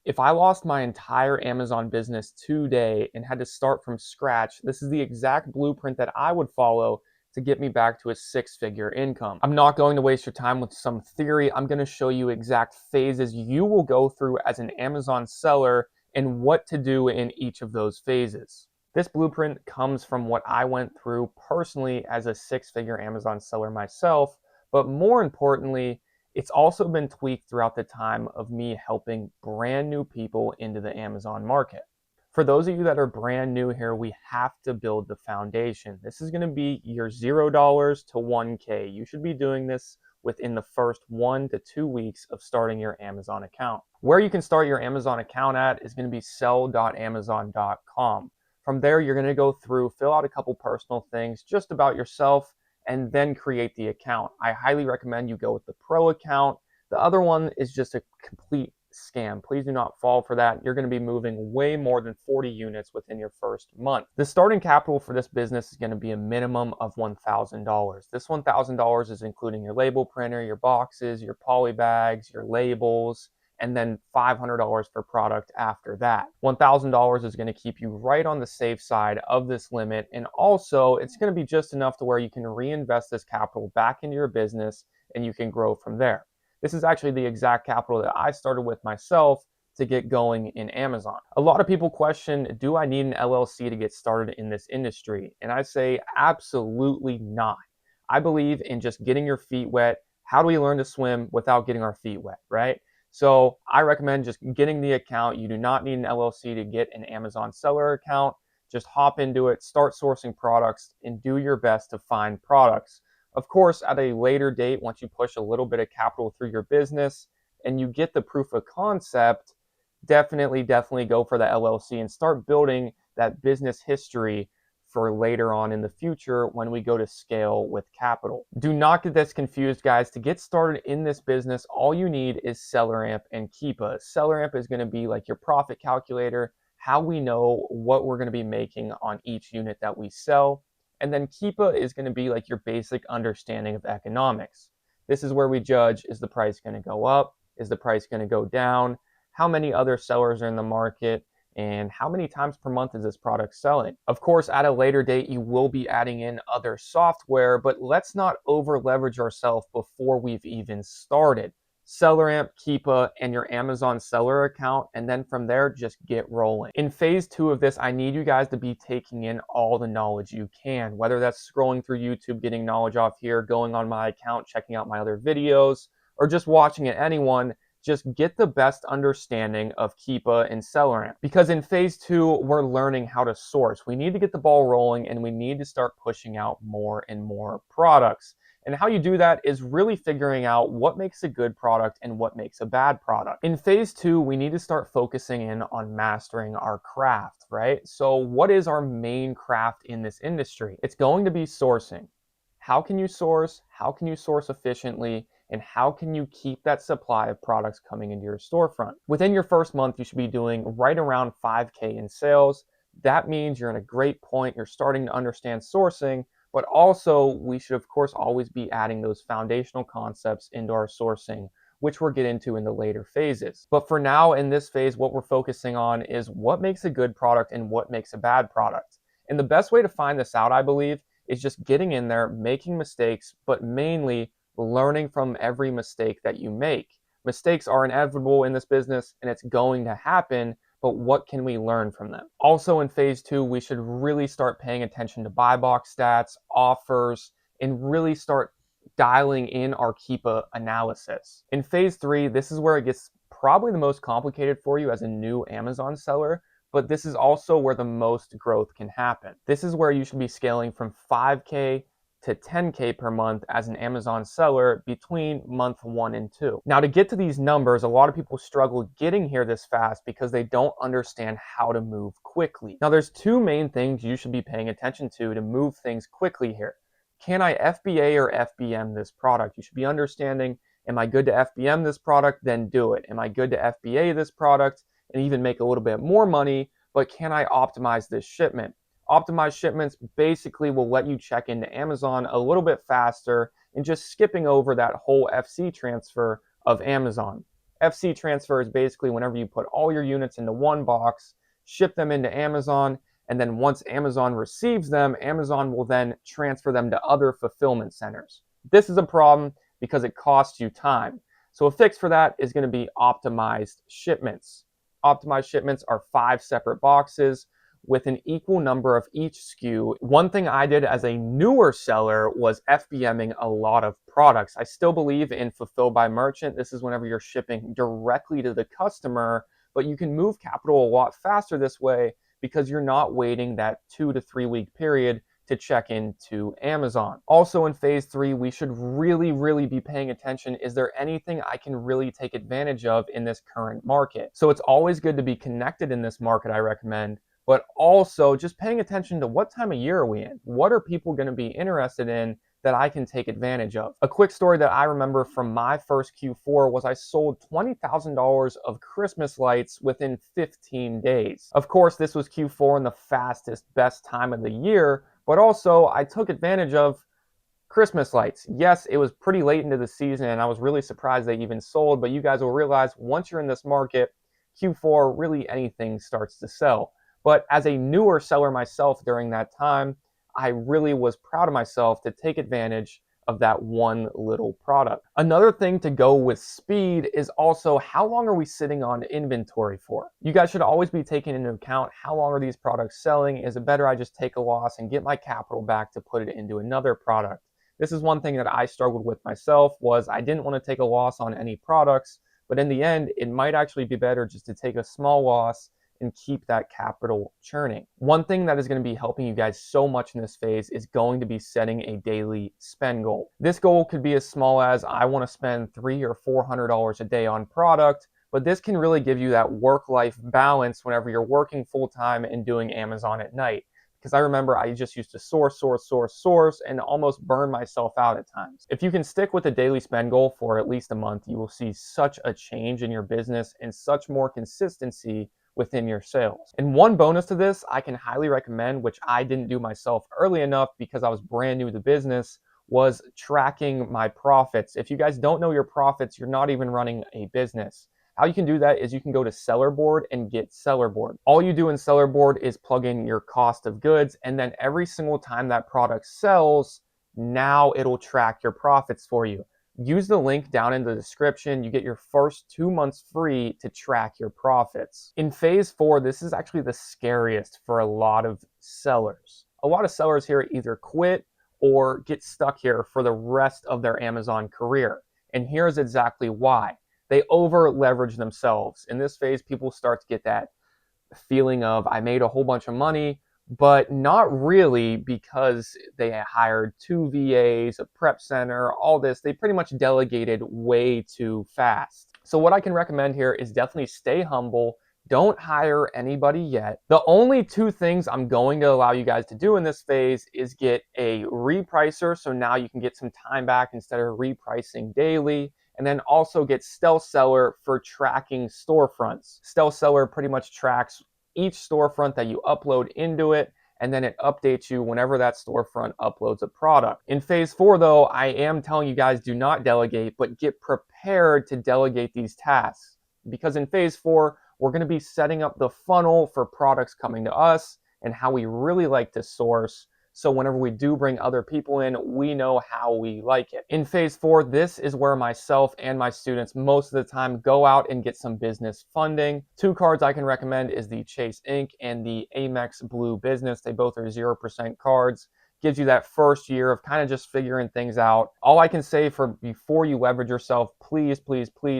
If I lost my entire Amazon business today and had to start from scratch, this is the exact blueprint that I would follow to get me back to a six-figure income. I'm not going to waste your time with some theory. I'm going to show you exact phases you will go through as an Amazon seller and what to do in each of those phases. This blueprint comes from what I went through personally as a six-figure Amazon seller myself, but more importantly, it's also been tweaked throughout the time of me helping brand new people into the Amazon market. For those of you that are brand new here, we have to build the foundation. This is going to be your $0 to 1K. You should be doing this within the first 1 to 2 weeks of starting your Amazon account. Where you can start your Amazon account at is going to be sell.amazon.com. From there, you're going to go through, fill out a couple personal things just about yourself, and then create the account. I highly recommend you go with the pro account. The other one is just a complete scam. Please do not fall for that. You're going to be moving way more than 40 units within your first month. The starting capital for this business is going to be a minimum of $1,000. This $1,000 is including your label printer, your boxes, your poly bags, your labels, and then $500 per product after that. $1,000 is going to keep you right on the safe side of this limit, and also it's going to be just enough to where you can reinvest this capital back into your business and you can grow from there. This is actually the exact capital that I started with myself to get going in Amazon. A lot of people question, do I need an LLC to get started in this industry? And I say absolutely not. I believe in just getting your feet wet. How do we learn to swim without getting our feet wet, right? So I recommend just getting the account. You do not need an LLC to get an Amazon seller account. Just hop into it, start sourcing products, and do your best to find products. Of course, at a later date, once you push a little bit of capital through your business and you get the proof of concept, definitely go for the LLC and start building that business history for later on in the future when we go to scale with capital. Do not get this confused, guys. To get started in this business, all you need is SellerAmp and Keepa. SellerAmp is going to be like your profit calculator, how we know what we're going to be making on each unit that we sell. And then Keepa is going to be like your basic understanding of economics. This is where we judge, is the price going to go up? Is the price going to go down? How many other sellers are in the market? And how many times per month is this product selling? Of course, at a later date, you will be adding in other software, but let's not over leverage ourselves before we've even started. SellerAmp, Keepa, and your Amazon seller account, and then from there, just get rolling. In phase 2 of this, I need you guys to be taking in all the knowledge you can, whether that's scrolling through YouTube, getting knowledge off here, going on my account, checking out my other videos, or just watching it anyone. Just get the best understanding of Keepa and SellerAmp. Because in phase 2, we're learning how to source. We need to get the ball rolling and we need to start pushing out more and more products. And how you do that is really figuring out what makes a good product and what makes a bad product. In phase 2, we need to start focusing in on mastering our craft, right? So what is our main craft in this industry? It's going to be sourcing. How can you source? How can you source efficiently? And how can you keep that supply of products coming into your storefront? Within your first month, you should be doing right around 5K in sales. That means you're in a great point. You're starting to understand sourcing, but also we should, of course, always be adding those foundational concepts into our sourcing, which we'll get into in the later phases. But for now, in this phase, what we're focusing on is what makes a good product and what makes a bad product. And the best way to find this out, I believe, is just getting in there, making mistakes, but mainly learning from every mistake that you make. Mistakes are inevitable in this business and it's going to happen, but what can we learn from them? Also in phase 2, we should really start paying attention to buy box stats, offers, and really start dialing in our Keepa analysis. In phase 3, this is where it gets probably the most complicated for you as a new Amazon seller, but this is also where the most growth can happen. This is where you should be scaling from 5K to 10K per month as an Amazon seller between month 1 and 2. Now, to get to these numbers, a lot of people struggle getting here this fast because they don't understand how to move quickly. Now, there's two main things you should be paying attention to move things quickly here. Can I FBA or FBM this product? You should be understanding, am I good to FBM this product? Then do it. Am I good to FBA this product and even make a little bit more money, but can I optimize this shipment? Optimized shipments basically will let you check into Amazon a little bit faster and just skipping over that whole FC transfer of Amazon. FC transfer is basically whenever you put all your units into one box, ship them into Amazon, and then once Amazon receives them, Amazon will then transfer them to other fulfillment centers. This is a problem because it costs you time. So a fix for that is going to be optimized shipments. Optimized shipments are 5 separate boxes with an equal number of each SKU. One thing I did as a newer seller was FBMing a lot of products. I still believe in fulfill by merchant. This is whenever you're shipping directly to the customer, but you can move capital a lot faster this way because you're not waiting that 2 to 3 week period to check into Amazon. Also in phase 3, we should really be paying attention. Is there anything I can really take advantage of in this current market? So it's always good to be connected in this market, I recommend, but also just paying attention to what time of year are we in? What are people going to be interested in that I can take advantage of? A quick story that I remember from my first Q4 was I sold $20,000 of Christmas lights within 15 days. Of course, this was Q4 and the fastest, best time of the year, but also I took advantage of Christmas lights. Yes, it was pretty late into the season and I was really surprised they even sold, but you guys will realize once you're in this market, Q4, really anything starts to sell. But as a newer seller myself during that time, I really was proud of myself to take advantage of that one little product. Another thing to go with speed is also how long are we sitting on inventory for? You guys should always be taking into account how long are these products selling? Is it better I just take a loss and get my capital back to put it into another product? This is one thing that I struggled with myself was I didn't want to take a loss on any products, but in the end, it might actually be better just to take a small loss and keep that capital churning. One thing that is going to be helping you guys so much in this phase is going to be setting a daily spend goal. This goal could be as small as I want to spend $300 or $400 a day on product, but this can really give you that work-life balance whenever you're working full-time and doing Amazon at night. Because I remember I just used to source, and almost burn myself out at times. If you can stick with a daily spend goal for at least a month, you will see such a change in your business and such more consistency within your sales. And one bonus to this I can highly recommend, which I didn't do myself early enough because I was brand new to the business, was tracking my profits. If you guys don't know your profits, you're not even running a business. How you can do that is you can go to SellerBoard and get SellerBoard. All you do in SellerBoard is plug in your cost of goods, and then every single time that product sells, now it'll track your profits for you. Use the link down in the description. You get your first 2 months free to track your profits. In phase 4, this is actually the scariest for a lot of sellers. A lot of sellers here either quit or get stuck here for the rest of their Amazon career. And here's exactly why. They over leverage themselves. In this phase, people start to get that feeling of I made a whole bunch of money, but not really, because they hired 2 VAs, a prep center, all this. They pretty much delegated way too fast. So what I can recommend here is definitely stay humble. Don't hire anybody yet. The only 2 things I'm going to allow you guys to do in this phase is get a repricer, so now you can get some time back instead of repricing daily. And then also get Stealth Seller for tracking storefronts. Stealth Seller pretty much tracks each storefront that you upload into it, and then it updates you whenever that storefront uploads a product. In phase 4 though, I am telling you guys do not delegate, but get prepared to delegate these tasks. Because in phase 4, we're going to be setting up the funnel for products coming to us and how we really like to source. So whenever we do bring other people in, we know how we like it. In phase 4, this is where myself and my students most of the time go out and get some business funding. 2 cards I can recommend is the Chase Ink and the Amex Blue Business. They both are 0% cards. Gives you that first year of kind of just figuring things out. All I can say for before you leverage yourself, please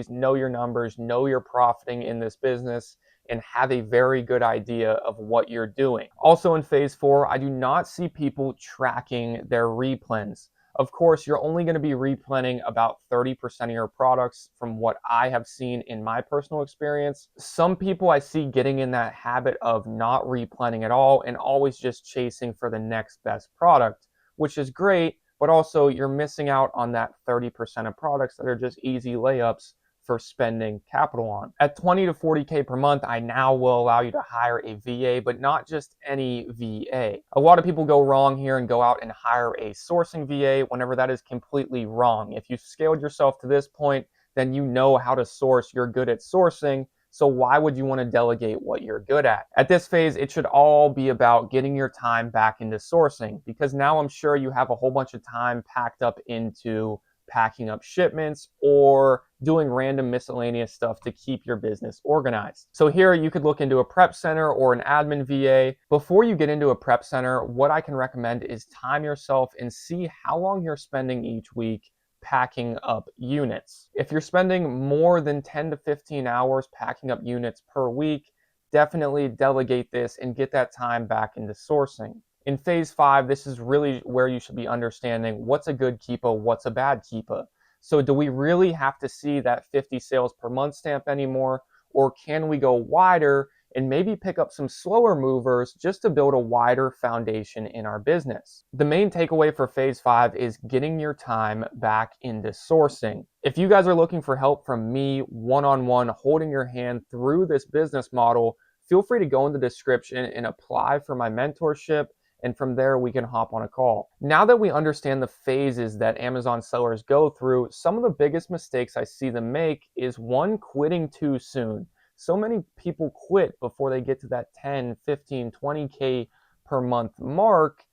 know your numbers, know you're profiting in this business, and have a very good idea of what you're doing. Also in phase 4, I do not see people tracking their replens. Of course, you're only going to be replenning about 30% of your products from what I have seen in my personal experience. Some people I see getting in that habit of not replenning at all and always just chasing for the next best product, which is great, but also you're missing out on that 30% of products that are just easy layups for spending capital on. At 20 to 40K per month, I now will allow you to hire a VA, but not just any VA. A lot of people go wrong here and go out and hire a sourcing VA whenever that is completely wrong. If you've scaled yourself to this point, then you know how to source, you're good at sourcing. So why would you want to delegate what you're good at? At this phase, it should all be about getting your time back into sourcing, because now I'm sure you have a whole bunch of time packed up into packing up shipments or doing random miscellaneous stuff to keep your business organized. So here you could look into a prep center or an admin VA. Before you get into a prep center, what I can recommend is time yourself and see how long you're spending each week packing up units. If you're spending more than 10 to 15 hours packing up units per week, definitely delegate this and get that time back into sourcing. In phase 5, this is really where you should be understanding what's a good keepa, what's a bad keepa. So do we really have to see that 50 sales per month stamp anymore, or can we go wider and maybe pick up some slower movers just to build a wider foundation in our business? The main takeaway for phase 5 is getting your time back into sourcing. If you guys are looking for help from me one-on-one, holding your hand through this business model, feel free to go in the description and apply for my mentorship. And from there, we can hop on a call. Now that we understand the phases that Amazon sellers go through, some of the biggest mistakes I see them make is one, quitting too soon. So many people quit before they get to that 10, 15, 20K per month mark,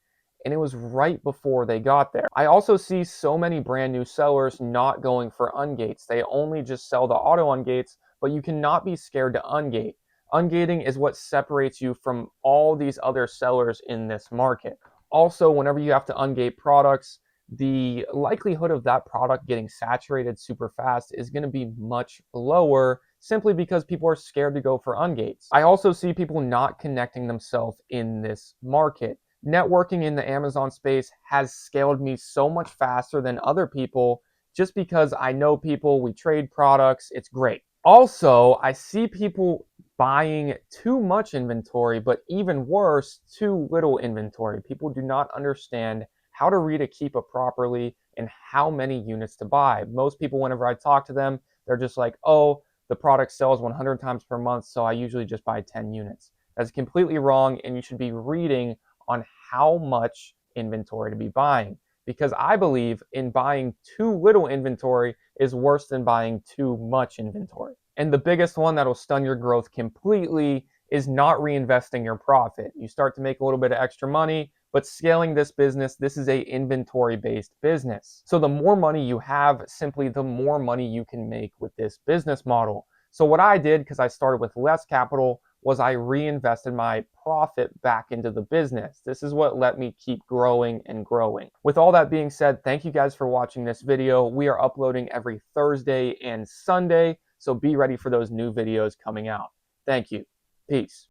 and it was right before they got there. I also see so many brand new sellers not going for ungates. They only just sell the auto ungates, but you cannot be scared to ungate. Ungating is what separates you from all these other sellers in this market. Also, whenever you have to ungate products, the likelihood of that product getting saturated super fast is going to be much lower, simply because people are scared to go for ungates. I also see people not connecting themselves in this market. Networking in the Amazon space has scaled me so much faster than other people just because I know people, we trade products, it's great. Also, I see people buying too much inventory, but even worse, too little inventory. People do not understand how to read a keepa properly and how many units to buy. Most people, whenever I talk to them, they're just like, oh, the product sells 100 times per month, so I usually just buy 10 units. That's completely wrong, and you should be reading on how much inventory to be buying, because I believe in buying too little inventory is worse than buying too much inventory. And the biggest one that'll stun your growth completely is not reinvesting your profit. You start to make a little bit of extra money, but scaling this business, this is a inventory-based business. So the more money you have, simply the more money you can make with this business model. So what I did, because I started with less capital, was I reinvested my profit back into the business. This is what let me keep growing and growing. With all that being said, thank you guys for watching this video. We are uploading every Thursday and Sunday, so be ready for those new videos coming out. Thank you. Peace.